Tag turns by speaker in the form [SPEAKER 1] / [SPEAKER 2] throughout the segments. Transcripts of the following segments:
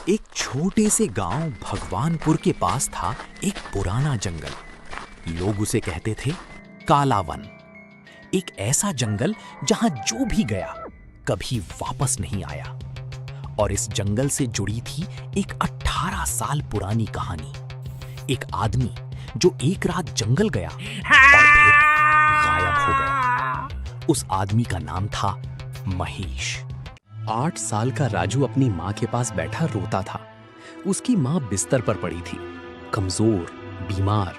[SPEAKER 1] एक छोटे से गांव भगवानपुर के पास था एक पुराना जंगल। लोग उसे कहते थे काला वन। एक ऐसा जंगल जहां जो भी गया कभी वापस नहीं आया। और इस जंगल से जुड़ी थी एक 18 साल पुरानी कहानी। एक आदमी जो एक रात जंगल गया और फिर गायब हो गया। उस आदमी का नाम था महेश। 8 साल का राजू अपनी माँ के पास बैठा रोता था। उसकी माँ बिस्तर पर पड़ी थी, कमजोर, बीमार।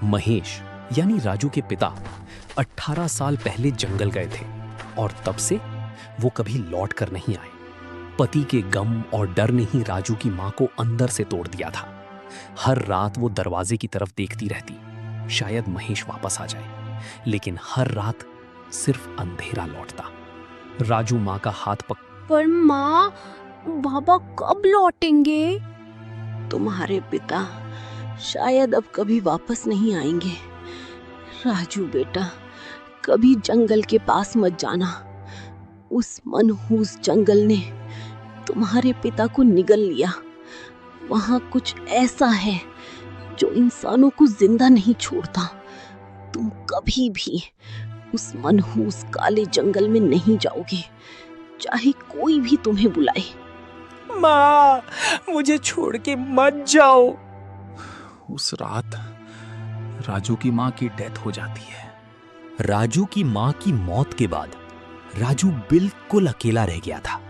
[SPEAKER 1] महेश यानी राजू के पिता 18 साल पहले जंगल गए थे और तब से वो कभी लौट कर नहीं आए। पति के गम और डर ने ही राजू की माँ को अंदर से तोड़ दिया था। हर रात वो दरवाजे की तरफ देखती रहती, शायद महेश वापस आ जाए, लेकिन हर रात सिर्फ अंधेरा लौटता। राजू माँ का हाथ
[SPEAKER 2] पर माँ, बाबा कब लौटेंगे?
[SPEAKER 3] तुम्हारे पिता शायद अब कभी वापस नहीं आएंगे। राजू बेटा, कभी जंगल के पास मत जाना। उस मनहूस जंगल ने तुम्हारे पिता को निगल लिया। वहाँ कुछ ऐसा है जो इंसानों को जिंदा नहीं छोड़ता। तुम कभी भी उस मनहूस काले जंगल में नहीं जाओगे, चाहे कोई भी तुम्हें बुलाए।
[SPEAKER 4] माँ, मुझे छोड़ के मत जाओ।
[SPEAKER 5] उस रात राजू की माँ की डेथ हो जाती है।
[SPEAKER 1] राजू की माँ की मौत के बाद राजू बिल्कुल अकेला रह गया था।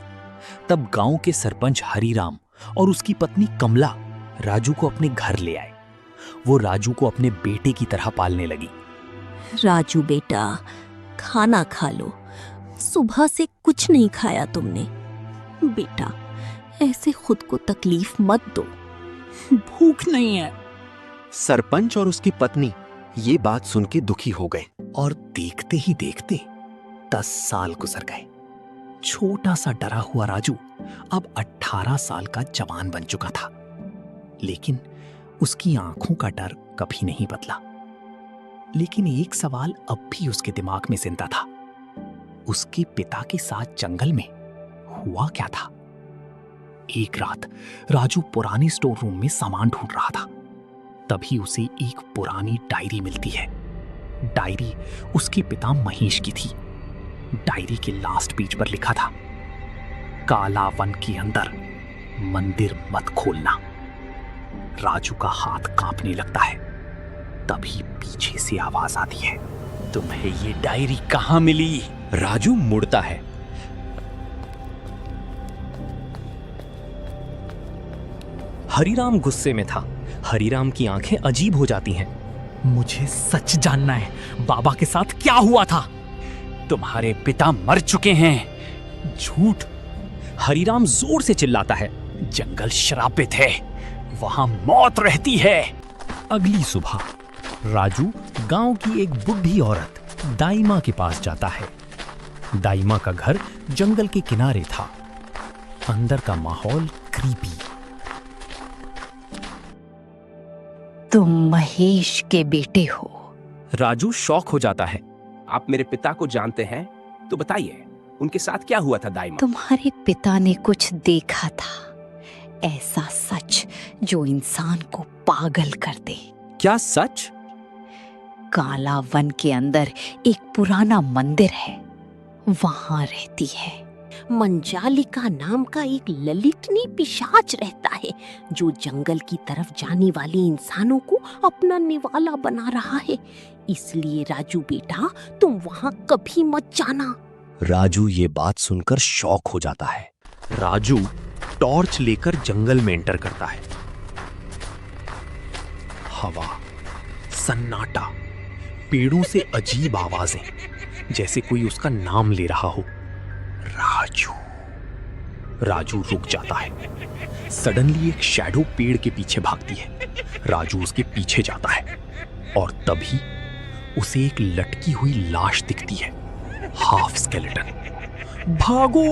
[SPEAKER 1] तब गांव के सरपंच हरिराम और उसकी पत्नी कमला राजू को अपने घर ले आए। वो राजू को अपने बेटे की तरह पालने लगी।
[SPEAKER 2] राजू बेटा, खाना खा लो। सुबह से कुछ नहीं खाया तुमने। बेटा, ऐसे खुद को तकलीफ मत दो।
[SPEAKER 4] भूख नहीं है।
[SPEAKER 1] सरपंच और उसकी पत्नी ये बात सुन के दुखी हो गए और देखते ही देखते 10 साल गुजर गए। छोटा सा डरा हुआ राजू अब 18 साल का जवान बन चुका था, लेकिन उसकी आंखों का डर कभी नहीं बदला। लेकिन एक सवाल अब भी उसके दिमाग में जिंदा था। उसके पिता के साथ जंगल में हुआ क्या था? एक रात राजू पुराने स्टोर रूम में सामान ढूंढ रहा था। तभी उसे एक पुरानी डायरी मिलती है। डायरी उसके पिता महेश की थी। डायरी के लास्ट पेज पर लिखा था, काला वन के अंदर मंदिर मत खोलना। राजू का हाथ कांपने लगता है। तभी पीछे से आवाज आती है,
[SPEAKER 4] तुम्हें ये डायरी कहाँ मिली?
[SPEAKER 1] राजू मुड़ता है। हरिराम गुस्से में था। हरिराम की आंखें अजीब हो जाती हैं।
[SPEAKER 4] मुझे सच जानना है, बाबा के साथ क्या हुआ था? तुम्हारे पिता मर चुके हैं।
[SPEAKER 1] झूठ! हरिराम जोर से चिल्लाता है।
[SPEAKER 4] जंगल श्रापित है, वहां मौत रहती है।
[SPEAKER 1] अगली सुबह राजू गांव की एक बुढ़ी औरत दाईमा के पास जाता है। दाईमा का घर जंगल के किनारे था। अंदर का माहौल क्रीपी।
[SPEAKER 6] तुम महेश के बेटे हो?
[SPEAKER 1] राजू शॉक हो जाता है।
[SPEAKER 7] आप मेरे पिता को जानते हैं तो बताइए, उनके साथ क्या हुआ था दाईमा?
[SPEAKER 6] तुम्हारे पिता ने कुछ देखा था, ऐसा सच जो इंसान को पागल कर दे।
[SPEAKER 1] क्या सच?
[SPEAKER 6] काला वन के अंदर एक पुराना मंदिर है, वहां रहती है
[SPEAKER 3] मंजालिका नाम का एक ललितनी पिशाच रहता है, जो जंगल की तरफ जाने वाले इंसानों को अपना निवाला बना रहा है। इसलिए राजू बेटा, तुम वहां कभी मत जाना।
[SPEAKER 1] राजू ये बात सुनकर शॉक हो जाता है। राजू टॉर्च लेकर जंगल में एंटर करता है। हवा, सन्नाटा, पेड़ों से अजीब आवाजें, जैसे कोई उसका नाम ले रहा हो। राजू। राजू रुक जाता है। सडनली एक शैडो पेड़ के पीछे भागती है। राजू उसके पीछे जाता है और तभी उसे एक लटकी हुई लाश दिखती है, हाफ स्केलेटन। भागो!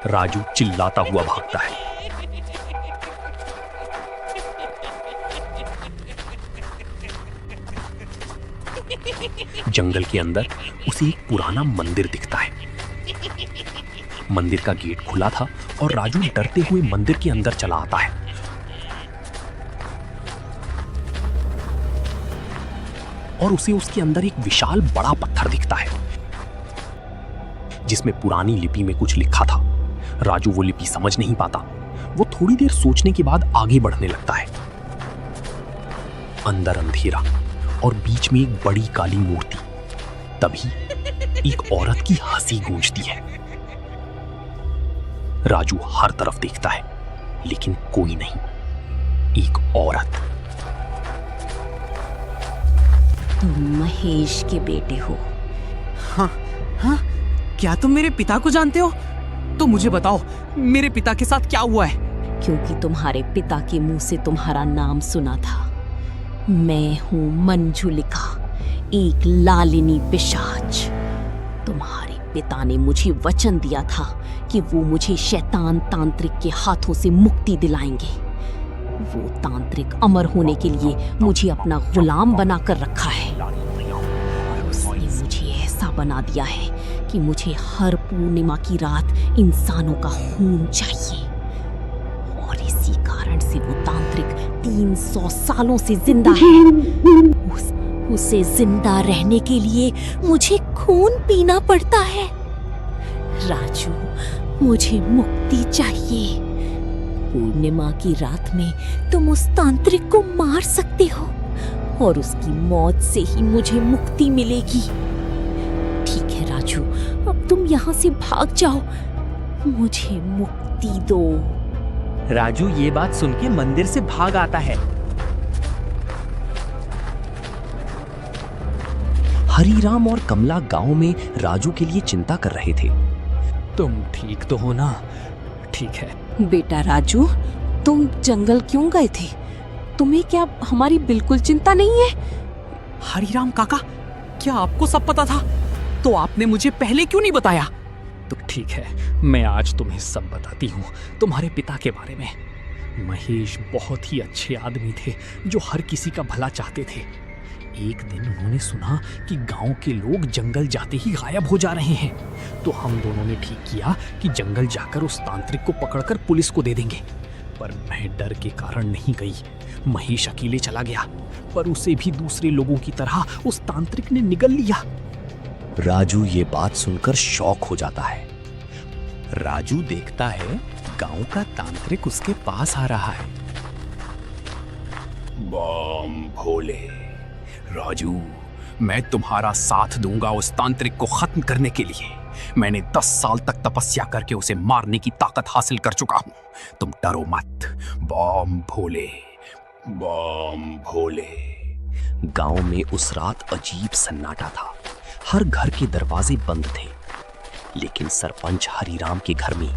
[SPEAKER 1] राजू चिल्लाता हुआ भागता है। जंगल के अंदर उसे एक पुराना मंदिर दिखता है। मंदिर का गेट खुला था और राजू डरते हुए मंदिर के अंदर चला आता है। और उसे उसके अंदर एक विशाल बड़ा पत्थर दिखता है जिसमें पुरानी लिपि में कुछ लिखा था। राजू वो लिपि समझ नहीं पाता। वो थोड़ी देर सोचने के बाद आगे बढ़ने लगता है। अंदर अंधेरा और बीच में एक बड़ी काली मूर्ति। तभी एक औरत की हंसी गूंजती है। राजू हर तरफ देखता है लेकिन कोई नहीं। एक औरत।
[SPEAKER 2] तुम महेश के बेटे हो?
[SPEAKER 4] हाँ हाँ, क्या तुम मेरे पिता को जानते हो? तो मुझे बताओ मेरे पिता के साथ क्या हुआ है?
[SPEAKER 2] क्योंकि तुम्हारे पिता के मुंह से तुम्हारा नाम सुना था। मैं हूं मंजुलिका, एक लालिनी पिशाच। तुम्हारे पिता ने मुझे वचन दिया था कि वो मुझे शैतान तांत्रिक के हाथों से मुक्ति दिलाएंगे। वो तांत्रिक अमर होने के लिए मुझे अपना गुलाम बनाकर रखा है। उसने मुझे ऐसा बना दिया है कि मुझे हर पूर्णिमा की रात इंसानों का खून चाहिए। और इसी कारण से वो तांत्रिक 300 सालों से जिंदा है। उसे जिंदा रहने के लिए मुझे खून पीना पड़ता है। राजू, मुझे मुक्ति चाहिए। पूर्णिमा की रात में तुम उस तांत्रिक को मार सकते हो और उसकी मौत से ही मुझे मुक्ति मिलेगी। ठीक है राजू, अब तुम यहाँ से भाग जाओ। मुझे मुक्ति दो।
[SPEAKER 4] राजू ये बात सुन के मंदिर से भाग आता है।
[SPEAKER 1] हरीराम और कमला गांव में राजू के लिए चिंता कर रहे थे।
[SPEAKER 4] तुम ठीक तो हो ना? ठीक है।
[SPEAKER 3] बेटा राजू, तुम जंगल क्यों गए थे? तुम्हें क्या हमारी बिल्कुल चिंता नहीं है?
[SPEAKER 4] हरीराम काका, क्या आपको सब पता था? तो आपने मुझे पहले क्यों नहीं बताया? तो ठीक है, मैं आज तुम्हें सब बताती हूँ तुम्हारे पिता के बारे में। महेश बहुत ही अच्छे आदमी थे जो हर किसी का भला चाहते थे। एक दिन उन्होंने सुना कि गांव के लोग जंगल जाते ही गायब हो जा रहे हैं। तो हम दोनों ने ठीक किया कि जंगल जाकर उस तांत्रिक को पकड़कर पुलिस को दे देंगे। पर मैं डर के कारण नहीं गई। महेश अकेले चला गया, पर उसे भी दूसरे लोगों की तरह उस तांत्रिक ने निगल लिया।
[SPEAKER 1] राजू ये बात सुनकर शॉक हो जाता है। राजू देखता है गांव का तांत्रिक उसके पास आ रहा है।
[SPEAKER 5] बम भोले, राजू, मैं तुम्हारा साथ दूंगा उस तांत्रिक को खत्म करने के लिए। मैंने 10 साल तक तपस्या करके उसे मारने की ताकत हासिल कर चुका हूं। तुम डरो मत। बम भोले, बम भोले।
[SPEAKER 1] गांव में उस रात अजीब सन्नाटा था। हर घर के दरवाजे बंद थे, लेकिन सरपंच हरीराम के घर में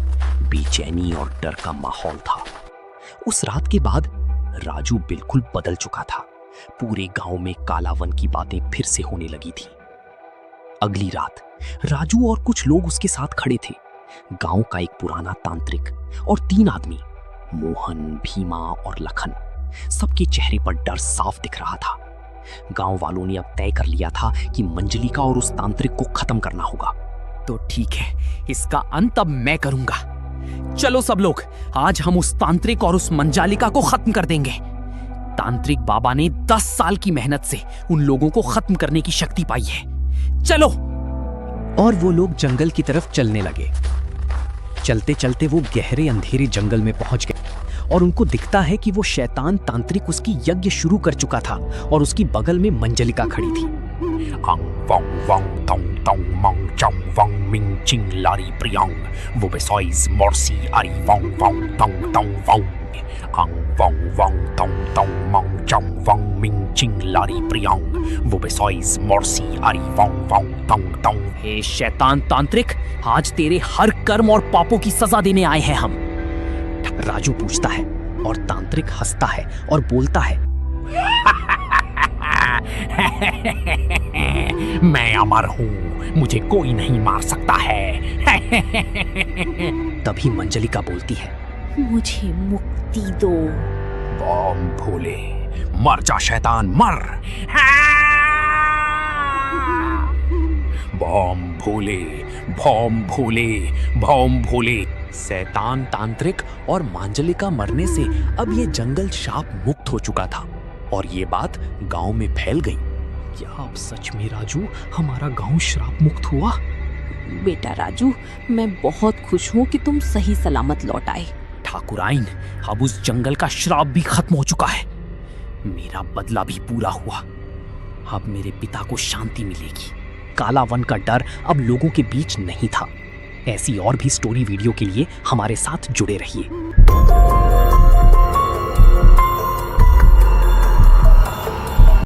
[SPEAKER 1] बेचैनी और डर का माहौल था। उस रात के बाद राजू बिल्कुल बदल चुका था। पूरे गांव में कालावन की बातें फिर से होने लगी थी। अगली रात राजू और कुछ लोग उसके साथ खड़े थे। गांव का एक पुराना तांत्रिक और 3 आदमी, मोहन, भीमा और लखन, सबके चेहरे पर डर साफ दिख रहा था। गांव वालों ने अब तय कर लिया था कि मंजलिका और उस तांत्रिक को खत्म करना होगा।
[SPEAKER 4] तो ठीक है, इसका अंत अब मैं करूंगा। चलो सब लोग, आज हम उस तांत्रिक और उस मंजालिका को खत्म कर देंगे। तांत्रिक बाबा ने 10 साल की मेहनत से उन लोगों को खत्म करने की शक्ति पाई है। चलो।
[SPEAKER 1] और वो लोग जंगल की तरफ चलने लगे। चलते चलते वो गहरे अंधेरे जंगल में पहुंच गए और उनको दिखता है कि वो शैतान तांत्रिक उसकी यज्ञ शुरू कर चुका था और उसकी बगल में मंजलिका खड़ी थी।
[SPEAKER 4] हे शैतान तांत्रिक, आज तेरे हर कर्म और पापों की सजा देने आए हैं हम।
[SPEAKER 1] राजू पूछता है और तांत्रिक हंसता है और बोलता है,
[SPEAKER 5] मैं अमर हूँ, मुझे कोई नहीं मार सकता है।
[SPEAKER 1] तभी मंजलिका बोलती है,
[SPEAKER 2] मुझे मुक्ति दो।
[SPEAKER 5] बम भोले, मर जा शैतान, मर। भौम भोले, भौम भोले, भौम भोले।
[SPEAKER 1] शैतान तांत्रिक और मांजलिका मरने से अब ये जंगल शाप मुक्त हो चुका था और ये बात गांव में फैल गई।
[SPEAKER 4] क्या अब सच में राजू हमारा गांव श्राप मुक्त हुआ?
[SPEAKER 2] बेटा राजू, मैं बहुत खुश हूँ कि तुम सही सलामत लौट आए।
[SPEAKER 4] ठाकुराइन, अब उस जंगल का श्राप भी खत्म हो चुका है। मेरा बदला भी पूरा हुआ। अब मेरे पिता को शांति मिलेगी। काला वन का डर अब लोगों के बीच नहीं था। ऐसी और भी स्टोरी वीडियो के लिए हमारे साथ जुड़े रहिए।